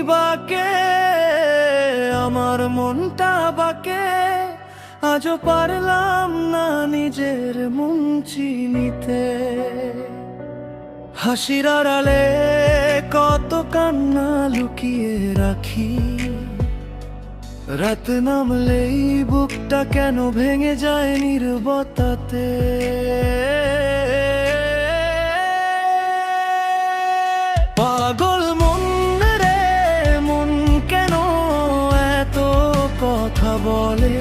বাকে, আমার মনটা বাকে, আজও পারলাম না নিজের মন চিনিতে। হাসির আড়ালে কত কান্না লুকিয়ে রাখি, রাত নামলেই বুকটা কেন ভেঙে যায় নীরবতাতে। পাগল মন রে মন, কেন এত কথা বলে?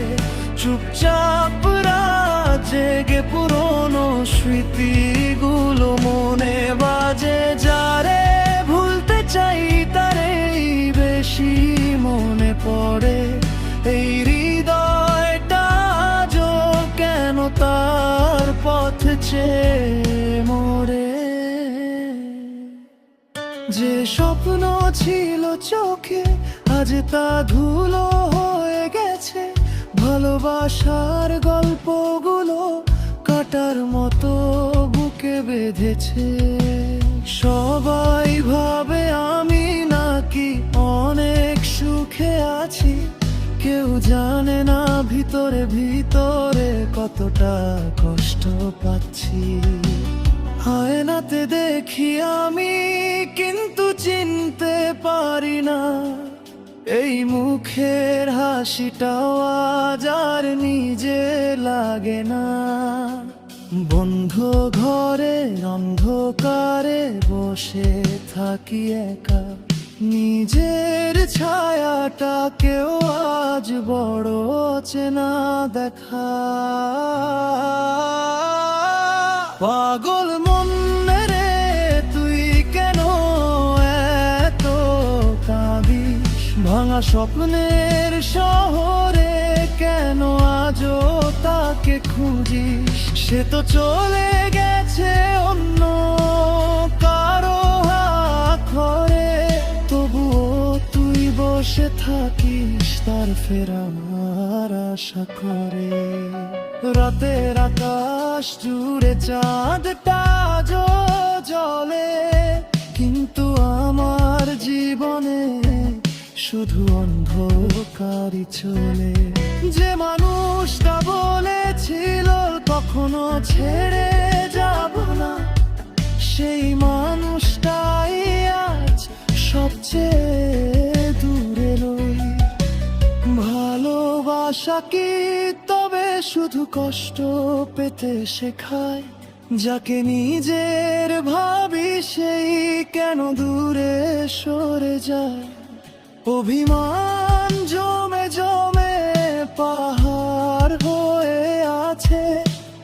চুপচাপ রাত জেগে পুরনো স্মৃতিগুলো মনে বাজে, যারে ভুলতে চাই তারেই বেশি মনে পড়ে। এই হৃদয়টা আজও কেন তার পথ চেয়ে মরে? যে স্বপ্ন ছিল চোখে আজ তা ধুলো হয়ে গেছে, ভালোবাসার গল্পগুলো কাটার মতো বুকে বেঁধেছে। সবাই ভাবে আমি নাকি অনেক সুখে আছি, কেউ জানে না ভিতরে ভিতরে কতটা কষ্ট পাচ্ছি। আয়নাতে দেখি আমি কিন্তু চিনতে পারি না, এই মুখের হাসিটাও আজ আর নিজে লাগে না। বন্ধ ঘরে অন্ধকারে বসে থাকি একা, নিজের ছায়াটাকেও আজ বড় চেনা দেখা। পাগল মন রে তুই কেন এত কাঁদিস? ভাঙা স্বপ্নের শহরে কেন আজও তাকে খুঁজিস? সে তো চলে গেছে অন্য কারো ঘরে, তবুও তুই বসে থাকিস তার ফেরার আশা করে। রাতের আকাশ জুড়ে চাঁদটা জ্বলে, কিন্তু আমার জীবনে শুধু অন্ধকারই চলে। যে মানুষটা বলেছিল কখনো ছেড়ে যাব না, সেই মানুষটাই আজ সবচেয়ে দূরে রই। ভালোবাসা কি তবে শুধু কষ্ট পেতে শেখায়? যাকে নিজের ভাবি সেই কেন দূরে সরে যায়? অভিমান জমে জমে পাহাড় হয়ে আছে,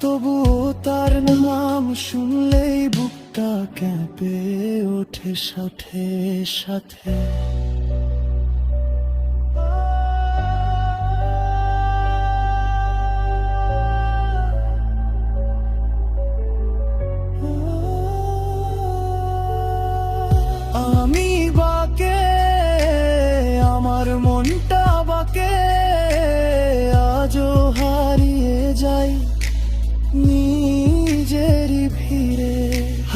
তবুও তার নাম শুনলেই বুকটা কেঁপে ওঠে সাথে সাথে। আমি বাকে, আমার মনটা বাকে, আজও হারিয়ে যাই নিজেরই ভিড়ে।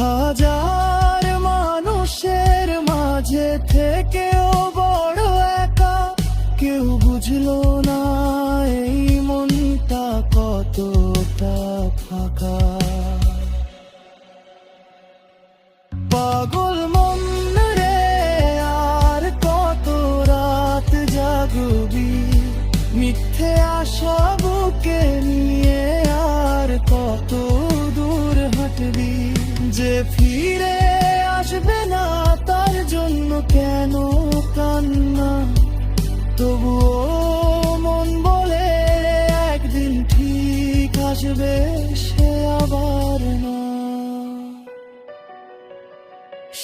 হাজার মানুষের মাঝে থেকেও বড় একা, কেউ বুঝলো না এই মনটা কতটা ফাঁকা। পাগল মন রে আর কত রাত জাগবি? মিথ্যে আশা বুকে নিয়ে আর কত দূর হাঁটবি? যে ফিরে আসবে না তার জন্য কেন কান্না? তবুও মন বলে একদিন ঠিক আসবে সে আবার না।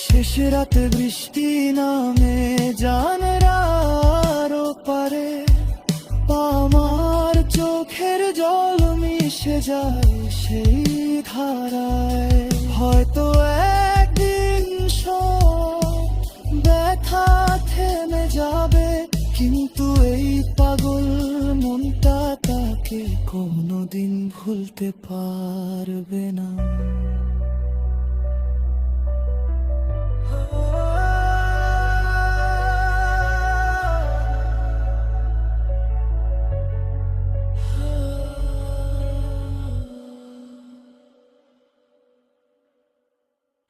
শেষ রাতে বৃষ্টি নামে জানলার ওপারে, আমার চোখের জল মিশে যায় সেই ধারায়। হয়তো একদিন সব ব্যথা থেমে যাবে, কিন্তু এই পাগল মনটা তাকে কোনোদিন ভুলতে পারবে না।